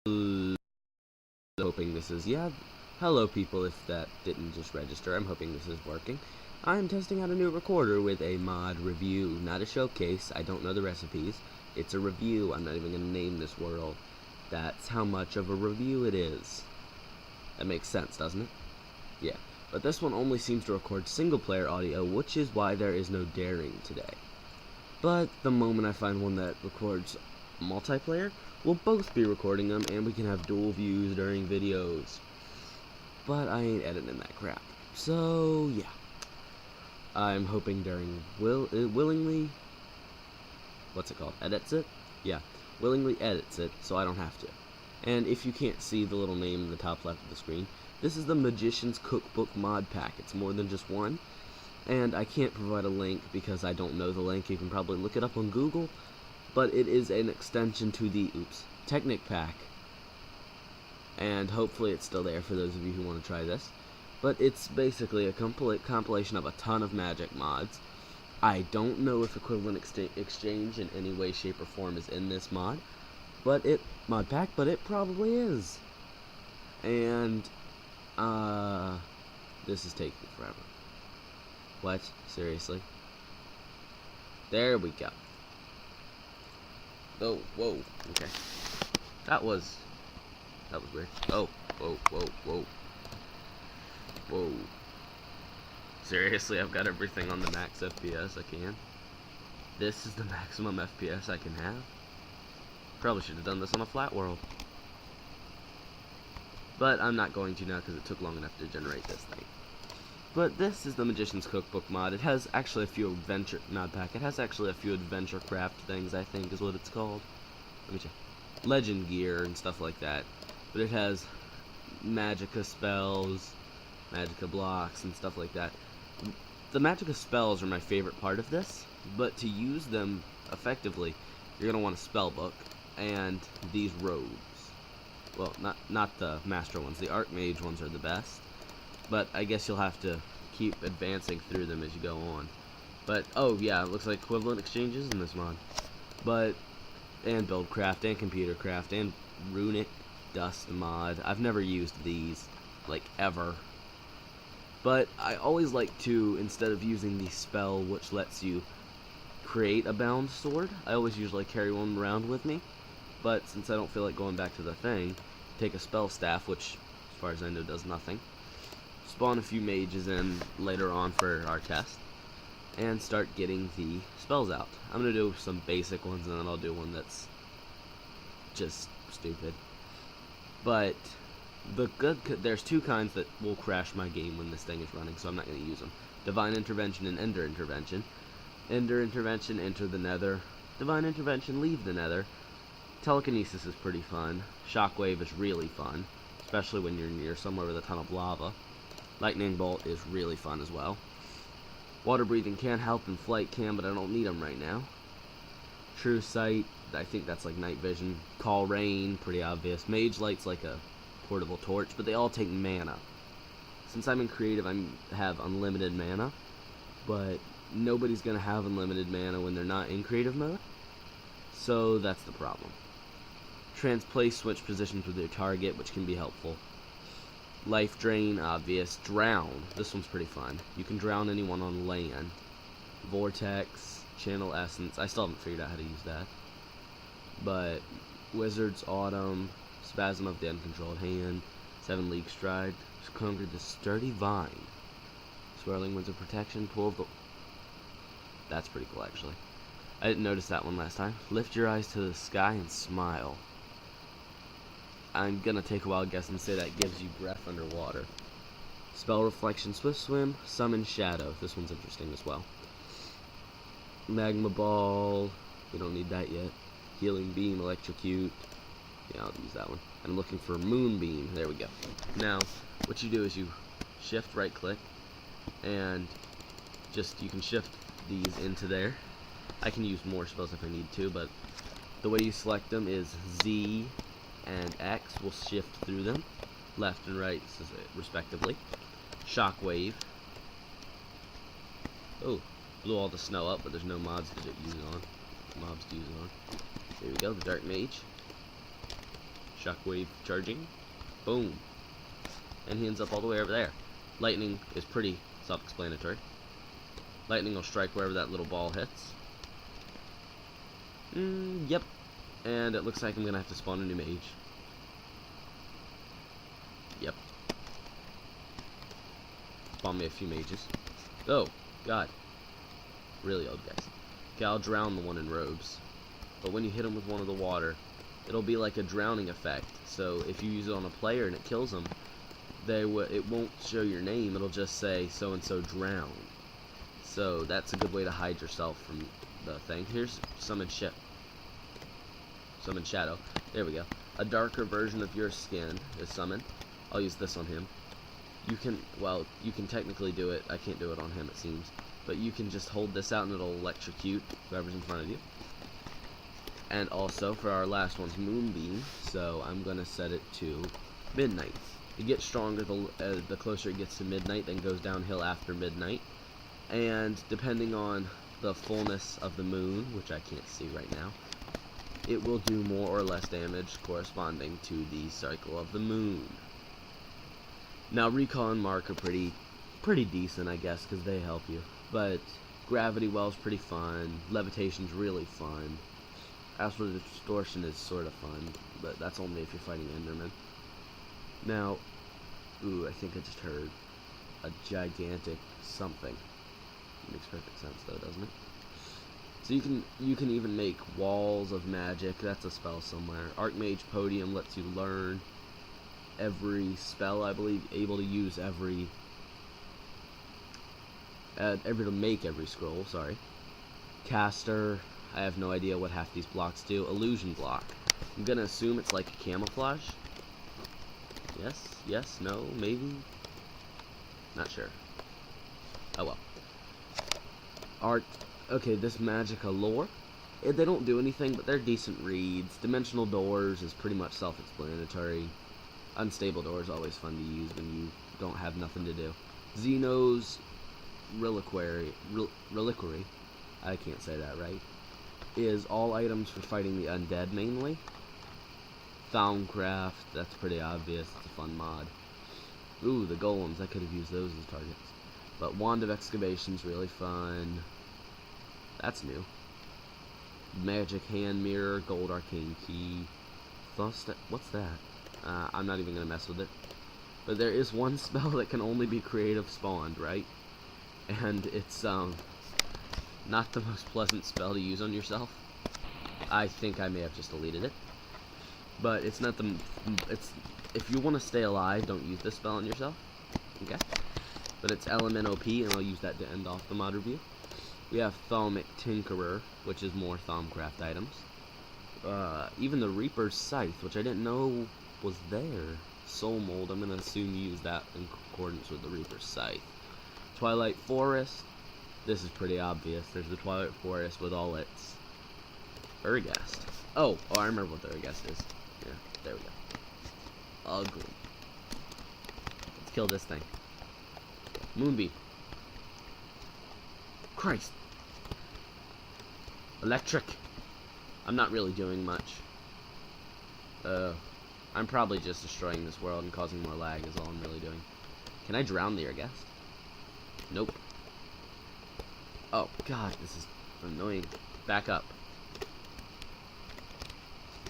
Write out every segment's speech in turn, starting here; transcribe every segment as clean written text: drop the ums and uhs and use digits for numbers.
Hoping this is, yeah, hello people if that didn't just register, I'm hoping this is working. I'm testing out a new recorder with a mod review, not a showcase, I don't know the recipes. It's a review, I'm not even going to name this world. That's how much of a review it is. That makes sense, doesn't it? Yeah, but this one only seems to record single player audio, which is why there is no daring today. But the moment I find one that records multiplayer, we'll both be recording them and we can have dual views during videos. But I ain't editing that crap. So, yeah. I'm hoping during willingly, what's it called? Edits it? Yeah, willingly edits it so I don't have to. And if you can't see the little name in the top left of the screen, this is the Magician's Cookbook mod pack. It's more than just one. And I can't provide a link because I don't know the link. You can probably look it up on Google. But it is an extension to the, Technic pack. And hopefully it's still there for those of you who want to try this. But it's basically a complete compilation of a ton of magic mods. I don't know if equivalent exchange in any way, shape, or form is in this mod pack, but it probably is. And this is taking forever. What? Seriously? There we go. Oh, whoa. Okay. That was weird. Oh, whoa. Seriously, I've got everything on the max FPS I can. This is the maximum FPS I can have. Probably should have done this on a flat world. But I'm not going to now because it took long enough to generate this thing. But this is the Magician's Cookbook mod. It has actually a few adventure mod pack. It has actually a few adventure craft things, I think is what it's called. Let me check. Legend gear and stuff like that. But it has magicka spells, magicka blocks, and stuff like that. The magicka spells are my favorite part of this, but to use them effectively, you're gonna want a spell book and these robes. Well, not the master ones. The archmage ones are the best. But I guess you'll have to keep advancing through them as you go on. But, oh yeah, it looks like equivalent exchanges in this mod. But, and buildcraft, and computer craft, and runic dust mod. I've never used these, like, ever. But I always like to, instead of using the spell which lets you create a bound sword, I always usually carry one around with me. But since I don't feel like going back to the thing, take a spell staff, which, as far as I know, does nothing. Spawn a few mages in later on for our test, and start getting the spells out. I'm going to do some basic ones, and then I'll do one that's just stupid. But there's two kinds that will crash my game when this thing is running, so I'm not going to use them. Divine Intervention and Ender Intervention. Ender Intervention, enter the nether. Divine Intervention, leave the nether. Telekinesis is pretty fun. Shockwave is really fun, especially when you're near somewhere with a ton of lava. Lightning Bolt is really fun as well. Water Breathing can help, and Flight can, but I don't need them right now. True Sight, I think that's like Night Vision. Call Rain, pretty obvious. Mage Light's like a portable torch, but they all take mana. Since I'm in creative, I have unlimited mana, but nobody's going to have unlimited mana when they're not in creative mode, so that's the problem. Transplace, switch positions with your target, which can be helpful. Life Drain, obvious. Drown, this one's pretty fun. You can drown anyone on land. Vortex, Channel Essence, I still haven't figured out how to use that. But Wizard's Autumn, Spasm of the Uncontrolled Hand, 7 League Stride, Conquer the Sturdy Vine, Swirling Winds of Protection, Pull of the... That's pretty cool, actually. I didn't notice that one last time. Lift your eyes to the sky and smile. I'm gonna take a wild guess and say that gives you breath underwater. Spell Reflection, Swift Swim, Summon Shadow. This one's interesting as well. Magma Ball. We don't need that yet. Healing Beam, Electrocute. Yeah, I'll use that one. I'm looking for Moonbeam. There we go. Now, what you do is you shift right click and you can shift these into there. I can use more spells if I need to, but the way you select them is Z and X will shift through them, left and right respectively. Shockwave. Oh, blew all the snow up, but there's no mobs to use it on. There we go, the Dark Mage. Shockwave charging. Boom. And he ends up all the way over there. Lightning is pretty self-explanatory. Lightning will strike wherever that little ball hits. Yep. And it looks like I'm gonna have to spawn a new mage. Yep. Spawn me a few mages. Oh, God. Really old guys. Okay, I'll drown the one in robes. But when you hit him with one of the water, it'll be like a drowning effect. So if you use it on a player and it kills them, it won't show your name. It'll just say so-and-so drowned. So that's a good way to hide yourself from the thing. Here's Summon Ship. Summon Shadow. There we go. A darker version of your skin is summoned. I'll use this on him. You can technically do it. I can't do it on him, it seems. But you can just hold this out and it'll electrocute whoever's in front of you. And also, for our last one's Moonbeam, so I'm going to set it to midnight. It gets stronger the closer it gets to midnight, then goes downhill after midnight. And depending on the fullness of the moon, which I can't see right now, it will do more or less damage corresponding to the cycle of the moon. Now, Recall and Mark are pretty decent, I guess, because they help you. But Gravity Well's pretty fun. Levitation's really fun. Astral Distortion is sort of fun, but that's only if you're fighting Enderman. Now, ooh, I think I just heard a gigantic something. It makes perfect sense, though, doesn't it? So you can even make walls of magic. That's a spell somewhere. Archmage Podium lets you learn every spell, I believe, able to use to make every scroll, sorry. Caster, I have no idea what half these blocks do. Illusion block. I'm gonna assume it's like a camouflage. Yes, no, maybe. Not sure. Oh well. Art. Okay, this Magica lore. They don't do anything, but they're decent reads. Dimensional Doors is pretty much self-explanatory. Unstable Door is always fun to use when you don't have nothing to do. Xeno's Reliquary, I can't say that right, is all items for fighting the undead mainly. Thaumcraft, that's pretty obvious, it's a fun mod. Ooh, the golems, I could have used those as targets. But Wand of Excavation's really fun. That's new. Magic Hand Mirror, Gold Arcane Key. What's that? I'm not even going to mess with it. But there is one spell that can only be creative spawned, right? And it's, not the most pleasant spell to use on yourself. I think I may have just deleted it. But it's not if you want to stay alive, don't use this spell on yourself. Okay? But it's Element OP, and I'll use that to end off the mod review. We have Thaumic Tinkerer, which is more Thaumcraft items. Even the Reaper's Scythe, which I didn't know was there. Soul Mold, I'm going to assume you use that in accordance with the Reaper's Scythe. Twilight Forest, this is pretty obvious. There's the Twilight Forest with all its Urghast. Oh, I remember what the Urghast is. Yeah, there we go. Ugly. Let's kill this thing. Moonbeam. Christ. Electric. I'm not really doing much. I'm probably just destroying this world and causing more lag is all I'm really doing. Can I drown the Urghast? Nope. Oh, God, this is annoying. Back up.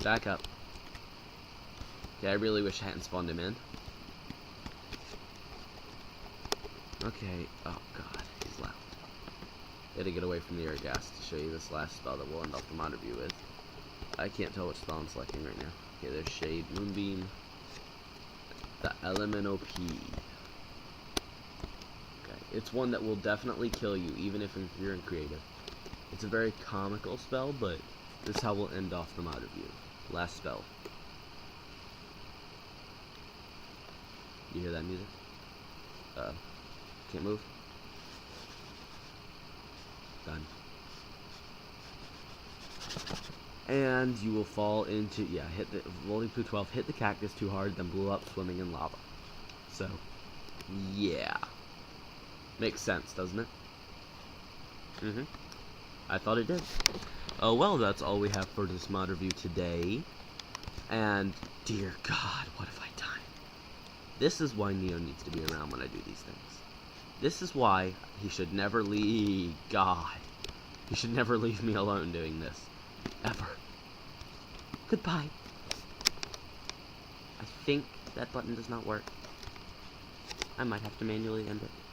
Back up. Okay, I really wish I hadn't spawned him in. Okay, oh God, he's loud. Gotta get away from the Urghast to show you this last spell that we'll end off the mod review with. I can't tell which spell I'm selecting right now. Okay, there's Shade, Moonbeam, the Element OP. Okay, it's one that will definitely kill you, even if you're in creative. It's a very comical spell, but this is how we'll end off the mod review. Last spell. You hear that music? Can't move. Done. And you will fall into, hit the rolling through 12, hit the cactus too hard, then blew up swimming in lava. So, yeah. Makes sense, doesn't it? I thought it did. Oh well, that's all we have for this mod review today. And, dear God, what have I done? This is why Neo needs to be around when I do these things. This is why he should never leave. God. He should never leave me alone doing this. Ever. Goodbye. I think that button does not work. I might have to manually end it.